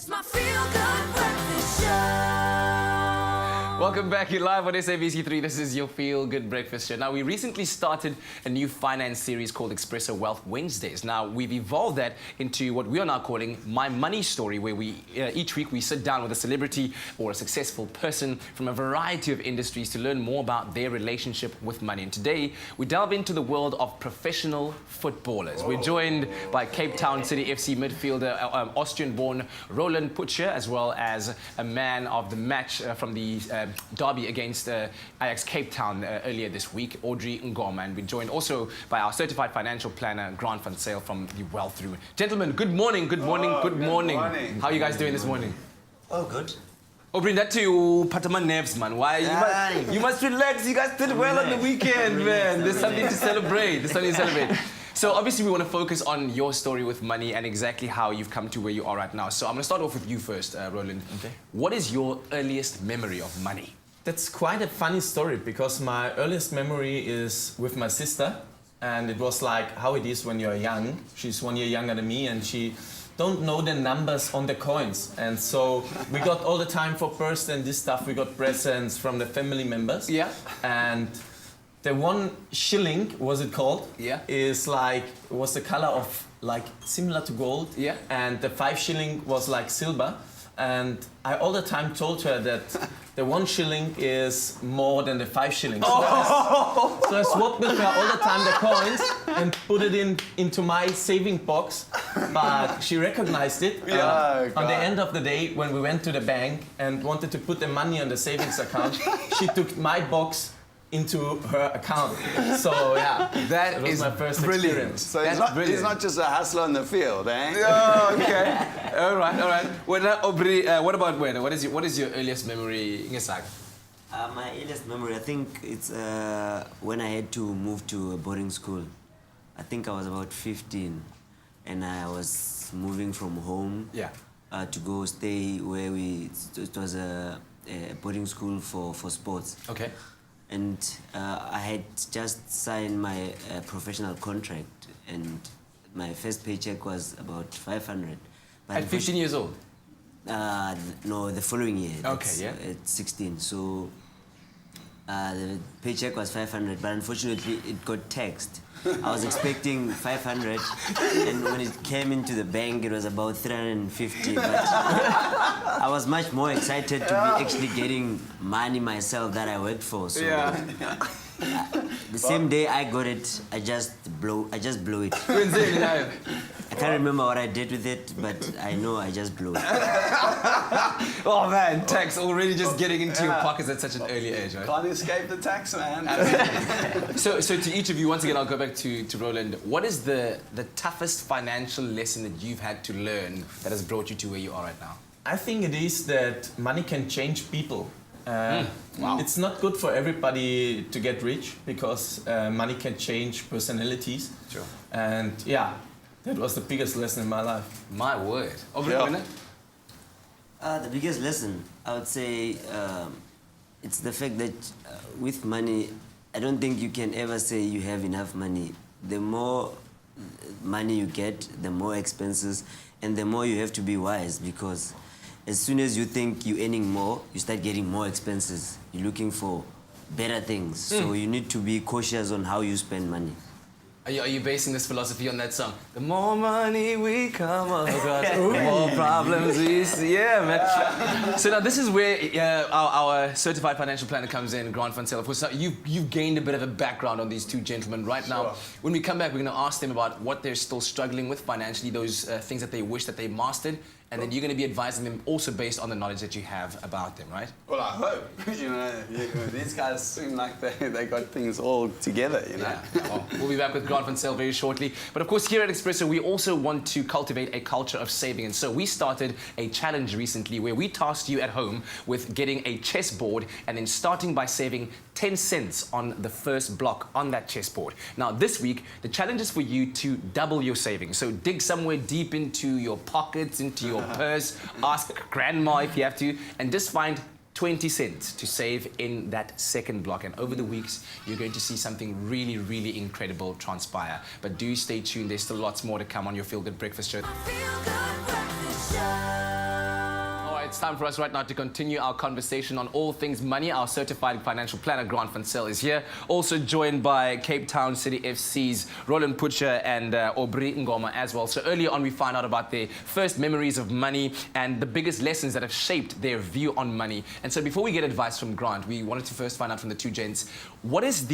my feel-good breakfast show. Welcome back. You're live on SABC3. This is your Feel Good Breakfast Show. Now, we recently started a new finance series called Expresso Wealth Wednesdays. Now, we've evolved that into what we are now calling My Money Story, where we each week we sit down with a celebrity or a successful person from a variety of industries to learn more about their relationship with money. And today, we delve into the world of professional footballers. We're joined by Cape Town City FC midfielder, Austrian-born Roland Putsche, as well as a man of the match from the derby against Ajax Cape Town earlier this week, Aubrey Ngoma. And we're joined also by our certified financial planner, Grant van Sale from the Wealth Room. Gentlemen, good morning, good morning, good morning. How are you guys doing this morning? Oh, good. Aubrey, that to you, Pataman nerves, man. Why? You must relax. You guys did well on the weekend, man. There's something to celebrate. There's something to celebrate. So obviously we want to focus on your story with money and exactly how you've come to where you are right now. So I'm going to start off with you first, Roland. Okay. What is your earliest memory of money? That's quite a funny story because my earliest memory is with my sister, and it was like how it is when you're young. She's 1 year younger than me, and she don't know the numbers on the coins. And so we got all the time for birthday and this stuff. We got presents from the family members. Yeah. And the 1 shilling, was it called? Yeah. Is like, was the color of like similar to gold. Yeah. And the 5 shilling was like silver. And I all the time told her that the 1 shilling is more than the 5 shillings. So I swapped with her all the time the coins and put it into my saving box. But she recognized it. On the end of the day, when we went to the bank and wanted to put the money on the savings account, she took my box into her account. So yeah, that was my first experience. So he's not just a hustler on the field, eh? Oh, okay. all right. Well, Aubrey, what about when? What is your earliest memory, Ngesak? My earliest memory, I think it's when I had to move to a boarding school. I think I was about 15, and I was moving from home to go stay where it was a boarding school for sports. Okay. And I had just signed my professional contract, and my first paycheck was about 500. But at 15 years old? No, the following year. Okay, yeah. At 16. So the paycheck was 500, but unfortunately it got taxed. I was expecting 500, and when it came into the bank, it was about 350. But I was much more excited to be actually getting money myself that I worked for. So the same day I got it, I just blew it. I can't remember what I did with it, but I know I just blew it. Oh man, tax already just getting into your pockets at such an early age, right? Can't escape the tax, man. So to each of you, once again, I'll go back to Roland. What is the toughest financial lesson that you've had to learn that has brought you to where you are right now? I think it is that money can change people. It's not good for everybody to get rich because money can change personalities. Sure. And yeah, that was the biggest lesson in my life. My word. Aubrey, The biggest lesson, I would say, it's the fact that with money, I don't think you can ever say you have enough money. The more money you get, the more expenses, and the more you have to be wise, because as soon as you think you're earning more, you start getting more expenses. You're looking for better things. So you need to be cautious on how you spend money. Are you basing this philosophy on that song? The more money we come across, the more problems we see. Yeah, man. So now this is where our certified financial planner comes in, Grant van Sale. Of course, you've gained a bit of a background on these two gentlemen right now. When we come back, we're going to ask them about what they're still struggling with financially, those things that they wish that they mastered. And then you're going to be advising them also based on the knowledge that you have about them, right? Well, I hope. These guys seem like they got things all together, Yeah. Well, we'll be back with Grant van Sale very shortly. But of course, here at Expresso, we also want to cultivate a culture of saving. And so we started a challenge recently where we tasked you at home with getting a chessboard and then starting by saving 10 cents on the first block on that chessboard. Now, this week, the challenge is for you to double your savings. So dig somewhere deep into your pockets, into your purse, ask grandma if you have to, and just find 20 cents to save in that second block. And over the weeks, you're going to see something really, really incredible transpire. But do stay tuned. There's still lots more to come on your Feel Good Breakfast Show. Feel Good Breakfast Show. it's time for us right now to continue our conversation on all things money. Our certified financial planner, Grant van Zyl, is here. Also joined by Cape Town City FC's Roland Putsche and Aubrey Ngoma as well. So earlier on, we found out about their first memories of money and the biggest lessons that have shaped their view on money. And so before we get advice from Grant, we wanted to first find out from the two gents, what is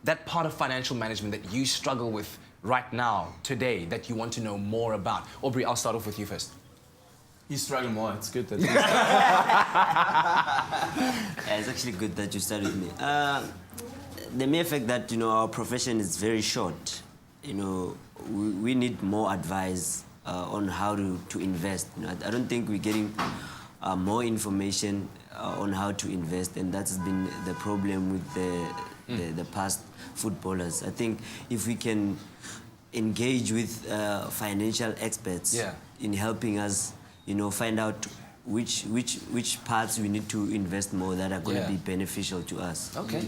that part of financial management that you struggle with right now, today, that you want to know more about? Aubrey, I'll start off with you first. You struggle more. It's good that Yeah, it's actually good that you started with me. The mere fact that our profession is very short, we need more advice on how to invest. I don't think we're getting more information on how to invest, and that's been the problem with the past footballers. I think if we can engage with financial experts in helping us, find out which parts we need to invest more that are going to be beneficial to us. Okay.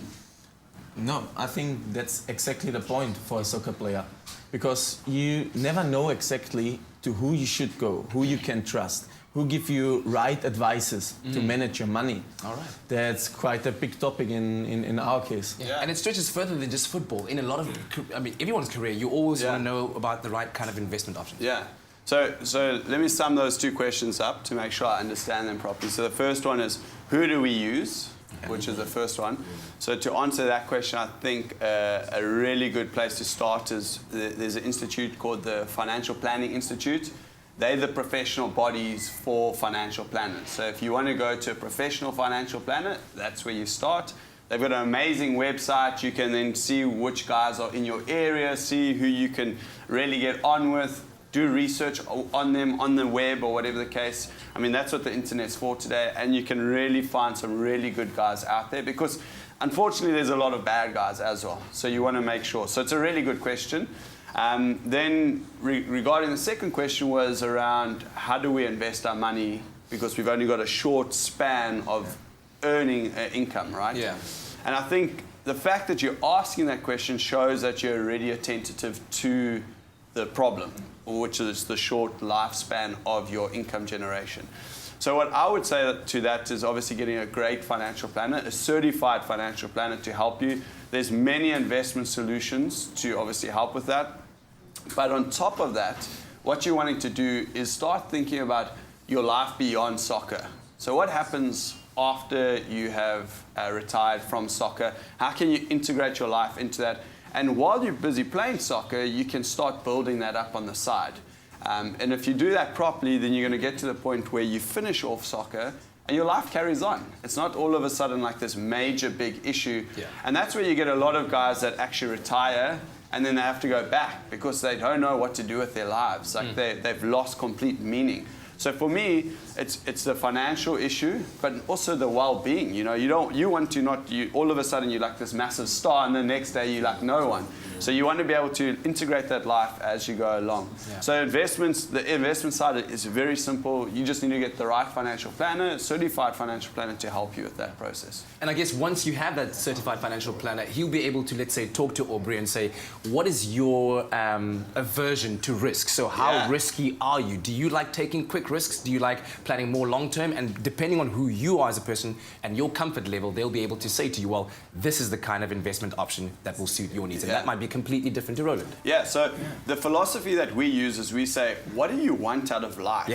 No, I think that's exactly the point for a soccer player, because you never know exactly to who you should go, who you can trust, who give you right advices to manage your money. All right. That's quite a big topic in our case. Yeah. And it stretches further than just football. In a lot of, everyone's career, you always want to know about the right kind of investment options. Yeah. So let me sum those two questions up to make sure I understand them properly. So the first one is, who do we use? Which is the first one. So to answer that question, I think a really good place to start is there's an institute called the Financial Planning Institute. They're the professional bodies for financial planners. So if you want to go to a professional financial planner, that's where you start. They've got an amazing website. You can then see which guys are in your area, see who you can really get on with, do research on them on the web or whatever the case. I mean, that's what the internet's for today, and you can really find some really good guys out there, because unfortunately there's a lot of bad guys as well. So you want to make sure. So it's a really good question. Then regarding the second question was around how do we invest our money, because we've only got a short span of earning income, right? Yeah. And I think the fact that you're asking that question shows that you're already attentive to the problem, which is the short lifespan of your income generation. So what I would say to that is obviously getting a great financial planner, a certified financial planner to help you. There's many investment solutions to obviously help with that. But on top of that, what you're wanting to do is start thinking about your life beyond soccer. So what happens after you have retired from soccer? How can you integrate your life into that? And while you're busy playing soccer, you can start building that up on the side. And if you do that properly, then you're going to get to the point where you finish off soccer and your life carries on. It's not all of a sudden like this major big issue. Yeah. And that's where you get a lot of guys that actually retire and then they have to go back because they don't know what to do with their lives. Like they've lost complete meaning. So for me, it's the financial issue, but also the well-being. All of a sudden you're like this massive star, and the next day you're like no one. So you want to be able to integrate that life as you go along. Yeah. So the investment side is very simple. You just need to get the right financial planner, a certified financial planner to help you with that process. And I guess once you have that certified financial planner, he'll be able to, let's say, talk to Aubrey and say, what is your aversion to risk? So how risky are you? Do you like taking quick risks? Do you like planning more long-term? And depending on who you are as a person and your comfort level, they'll be able to say to you, well, this is the kind of investment option that will suit your needs. And that might be completely different to Roland. Yeah, so the philosophy that we use is we say, what do you want out of life?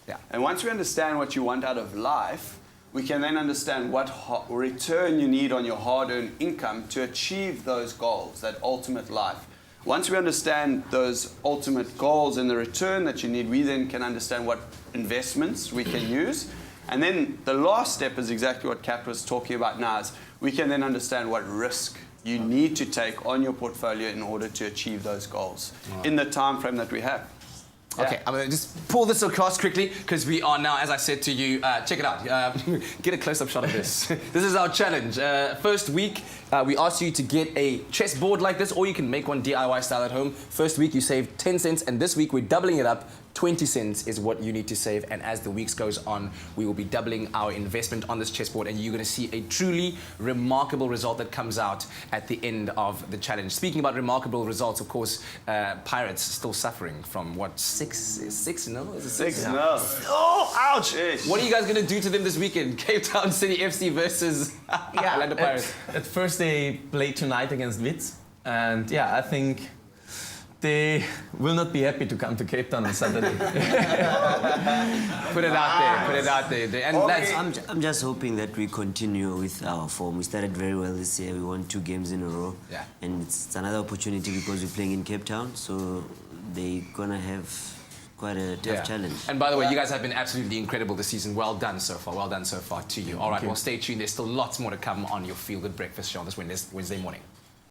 Yeah. And once we understand what you want out of life, we can then understand what return you need on your hard-earned income to achieve those goals, that ultimate life. Once we understand those ultimate goals and the return that you need, we then can understand what investments we can use. And then the last step is exactly what Kat was talking about now, is we can then understand what risk you need to take on your portfolio in order to achieve those goals in the time frame that we have. Okay, I'm going to just pull this across quickly because we are now, as I said to you, check it out. Get a close-up shot of this. This is our challenge. First week, we asked you to get a chessboard like this, or you can make one DIY style at home. First week, you saved 10 cents, and this week, we're doubling it up 20 cents is what you need to save, and as the weeks goes on, we will be doubling our investment on this chessboard, and you're going to see a truly remarkable result that comes out at the end of the challenge. Speaking about remarkable results, of course, Pirates still suffering from what, 6-0? Is it 6 0. Oh, ouch! What are you guys going to do to them this weekend? Cape Town City FC versus Orlando Pirates. At first they play tonight against Wits, and yeah, I think they will not be happy to come to Cape Town on Saturday. Put it out there. And lads, I'm just hoping that we continue with our form. We started very well this year. We won 2 games in a row. Yeah. And it's another opportunity because we're playing in Cape Town, so they're going to have quite a tough challenge. And by the way, you guys have been absolutely incredible this season. Well done so far. Well done so far to you. All right, well, stay tuned. There's still lots more to come on your Feel Good Breakfast show on this Wednesday morning.